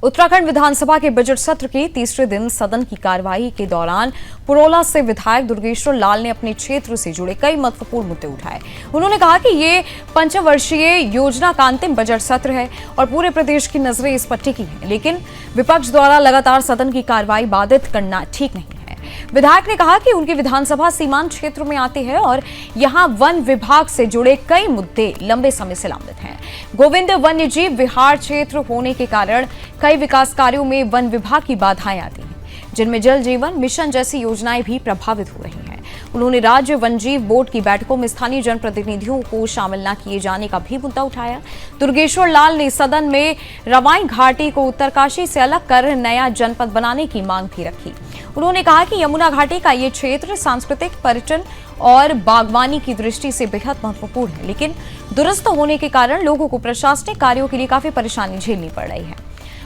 उत्तराखंड विधानसभा के बजट सत्र के तीसरे दिन सदन की कार्यवाही के दौरान पुरोला से विधायक दुर्गेश्वर लाल ने अपने क्षेत्र से जुड़े कई महत्वपूर्ण मुद्दे उठाए। उन्होंने कहा कि ये पंचवर्षीय योजना का अंतिम बजट सत्र है और पूरे प्रदेश की नजरें इस पर टिकी हैं, लेकिन विपक्ष द्वारा लगातार सदन की कार्यवाही बाधित करना ठीक नहीं है। विधायक ने कहा कि उनकी विधानसभा सीमांत क्षेत्र में आती है और यहां वन विभाग से जुड़े कई मुद्दे लंबे समय से लंबित हैं। गोविंद वन्य जीव विहार क्षेत्र होने के कारण कई विकास कार्यों में वन विभाग की बाधाएं आती हैं, जिनमें जल जीवन मिशन जैसी योजनाएं भी प्रभावित हो रही हैं। उन्होंने राज्य वन्यजीव बोर्ड की बैठकों में स्थानीय जनप्रतिनिधियों को शामिल न किए जाने का भी मुद्दा उठाया। दुर्गेश्वर लाल ने सदन में रवाई घाटी को उत्तरकाशी से अलग कर नया जनपद बनाने की मांग भी रखी। उन्होंने कहा कि यमुना घाटी का ये क्षेत्र सांस्कृतिक, पर्यटन और बागवानी की दृष्टि से बेहद महत्वपूर्ण है, लेकिन दुरुस्त होने के कारण लोगों को प्रशासनिक कार्यों के लिए काफी परेशानी झेलनी पड़ रही है।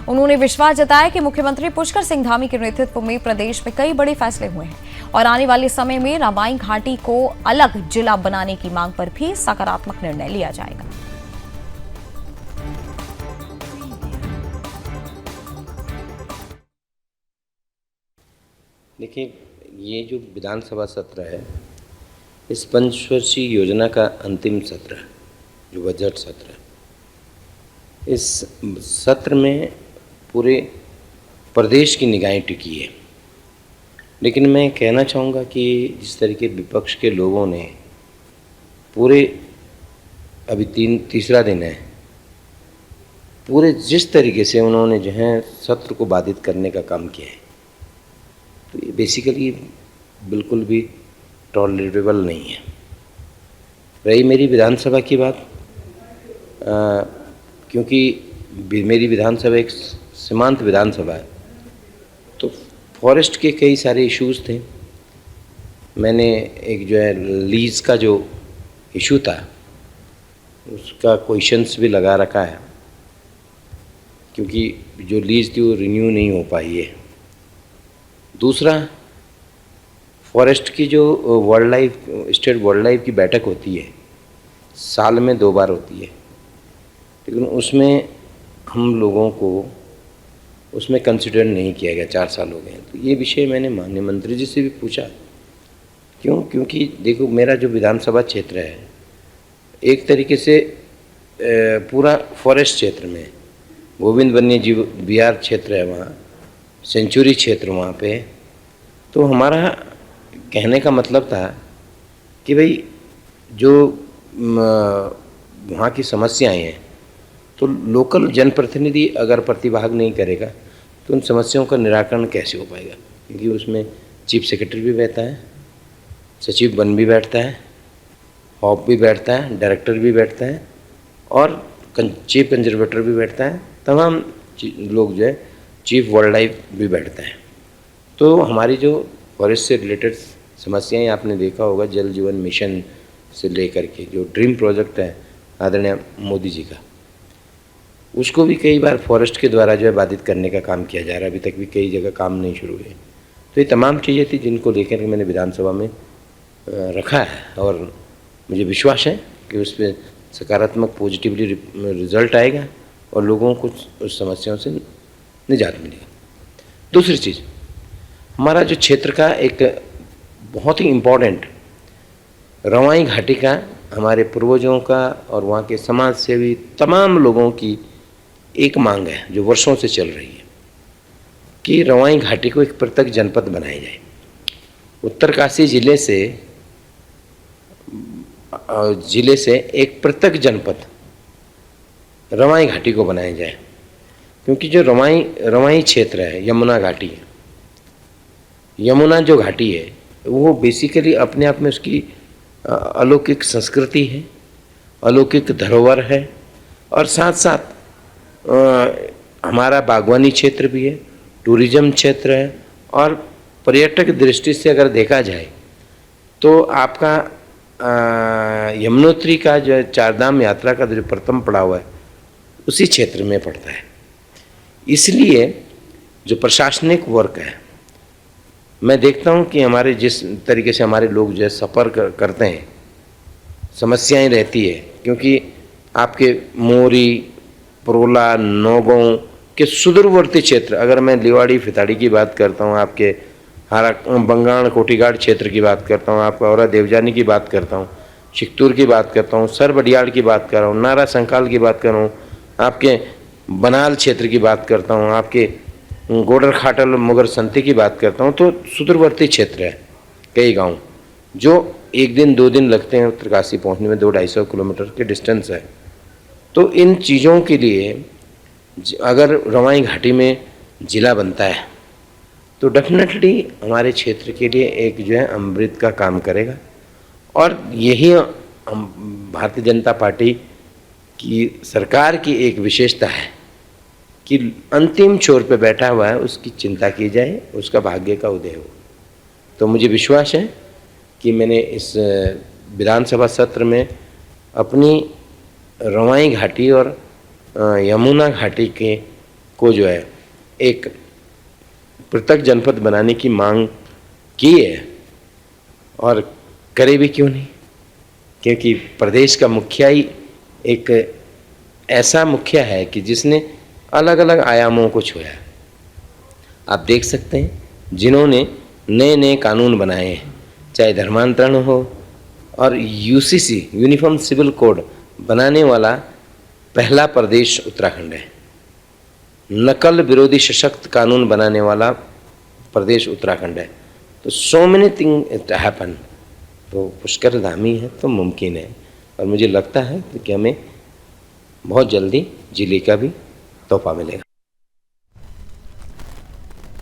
उन्होंने विश्वास जताया कि मुख्यमंत्री पुष्कर सिंह धामी के नेतृत्व में प्रदेश में कई बड़े फैसले हुए हैं और आने वाले समय में रवाई घाटी को अलग जिला बनाने की मांग पर भी सकारात्मक निर्णय लिया जाएगा। देखिए, ये जो विधानसभा सत्र है, इस पंचवर्षीय योजना का अंतिम सत्र है, जो बजट सत्र है। इस सत्र में पूरे प्रदेश की निगाहें टिकी है, लेकिन मैं कहना चाहूँगा कि जिस तरीके विपक्ष के लोगों ने पूरे अभी तीसरा दिन है, पूरे जिस तरीके से उन्होंने जो है सत्र को बाधित करने का काम किया है, तो ये बेसिकली बिल्कुल भी टॉलरेबल नहीं है। रही मेरी विधानसभा की बात, क्योंकि मेरी विधानसभा एक सीमांत विधानसभा है, तो फॉरेस्ट के कई सारे इश्यूज थे। मैंने एक जो है लीज का जो इशू था, उसका क्वेश्चंस भी लगा रखा है, क्योंकि जो लीज थी वो रिन्यू नहीं हो पाई है। दूसरा, फॉरेस्ट की जो स्टेट वाइल्ड लाइफ की बैठक होती है, साल में 2 बार होती है, लेकिन उसमें हम लोगों को उसमें कंसिडर नहीं किया गया। 4 साल हो गए। तो ये विषय मैंने माननीय मंत्री जी से भी पूछा। क्योंकि देखो, मेरा जो विधानसभा क्षेत्र है एक तरीके से पूरा फॉरेस्ट क्षेत्र में, गोविंद वन्य जीव विहार क्षेत्र है, वहाँ सेंचुरी क्षेत्र वहाँ पे, तो हमारा कहने का मतलब था कि भाई जो वहाँ की समस्याएं हैं, तो लोकल जनप्रतिनिधि अगर प्रतिभाग नहीं करेगा तो उन समस्याओं का निराकरण कैसे हो पाएगा, क्योंकि उसमें चीफ सेक्रेटरी भी बैठता है, सचिव वन भी बैठता है, हॉप भी बैठता है, डायरेक्टर भी बैठता है और चीफ कंजर्वेटर भी बैठता है, तमाम लोग जो है चीफ वाइल्ड लाइफ भी बैठता है। तो हमारी जो फॉरेस्ट से रिलेटेड समस्याएं आपने देखा होगा, जल जीवन मिशन से लेकर के जो ड्रीम प्रोजेक्ट है आदरणीय मोदी जी का, उसको भी कई बार फॉरेस्ट के द्वारा जो है बाधित करने का काम किया जा रहा है। अभी तक भी कई जगह काम नहीं शुरू हुए। तो ये तमाम चीज़ें थी जिनको लेकर के मैंने विधानसभा में रखा है और मुझे विश्वास है कि उस पर सकारात्मक पॉजिटिवली रिजल्ट आएगा और लोगों को उस समस्याओं से निजात मिलेगी। दूसरी चीज़, हमारा जो क्षेत्र का एक बहुत ही इम्पोर्टेंट रवाई घाटी का, हमारे पूर्वजों का और वहाँ के समाज सेवी तमाम लोगों की एक मांग है जो वर्षों से चल रही है कि रवाई घाटी को एक पृथक जनपद बनाया जाए। उत्तरकाशी जिले से एक पृथक जनपद रवाई घाटी को बनाया जाए, क्योंकि जो रवाई क्षेत्र है, यमुना घाटी है, यमुना जो घाटी है वो बेसिकली अपने आप में उसकी अलौकिक संस्कृति है, अलौकिक धरोहर है और साथ साथ हमारा बागवानी क्षेत्र भी है, टूरिज्म क्षेत्र है और पर्यटक दृष्टि से अगर देखा जाए तो आपका यमुनोत्री का जो 4 धाम यात्रा का जो प्रथम पड़ाव है उसी क्षेत्र में पड़ता है। इसलिए जो प्रशासनिक वर्क है, मैं देखता हूँ कि हमारे जिस तरीके से हमारे लोग जो है सफ़र करते हैं, समस्याएं रहती है, क्योंकि आपके मोरी, पुरोला, नौगांव कि सुदूरवर्ती क्षेत्र, अगर मैं लिवाड़ी फिताड़ी की बात करता हूँ, आपके हारा बंगाण कोटीघाट क्षेत्र की बात करता हूँ, आपका औरा देवजानी की बात करता हूँ, चिकतूर की बात करता हूँ, सर बडियाड़ की बात कर रहा हूँ, नारा संकाल की बात कर रहा हूँ, आपके बनाल क्षेत्र की बात करता हूँ, आपके गोडर खाटल मुगर संती की बात करता हूँ, तो सुदूरवर्ती क्षेत्र है कई गांव जो 1 दिन 2 दिन लगते हैं उत्तरकाशी पहुंचने में, 200-250 किलोमीटर के डिस्टेंस है। तो इन चीज़ों के लिए अगर रवाई घाटी में ज़िला बनता है तो डेफिनेटली हमारे क्षेत्र के लिए एक जो है अमृत का काम करेगा। और यही भारतीय जनता पार्टी की सरकार की एक विशेषता है कि अंतिम छोर पे बैठा हुआ है उसकी चिंता की जाए, उसका भाग्य का उदय हो। तो मुझे विश्वास है कि मैंने इस विधानसभा सत्र में अपनी रवाई घाटी और यमुना घाटी के को जो है एक पृथक जनपद बनाने की मांग की है, और करे भी क्यों नहीं, क्योंकि प्रदेश का मुखिया ही एक ऐसा मुखिया है कि जिसने अलग अलग आयामों को छुआ। आप देख सकते हैं जिन्होंने नए नए कानून बनाए हैं, चाहे धर्मांतरण हो, और यूसीसी यूनिफॉर्म सिविल कोड बनाने वाला पहला प्रदेश उत्तराखंड है। नकल विरोधी सशक्त कानून बनाने वाला प्रदेश उत्तराखंड है। तो so many thing it happen, तो पुष्कर धामी है तो मुमकिन है। और मुझे लगता है कि हमें बहुत जल्दी जिले का भी तोहफा मिलेगा।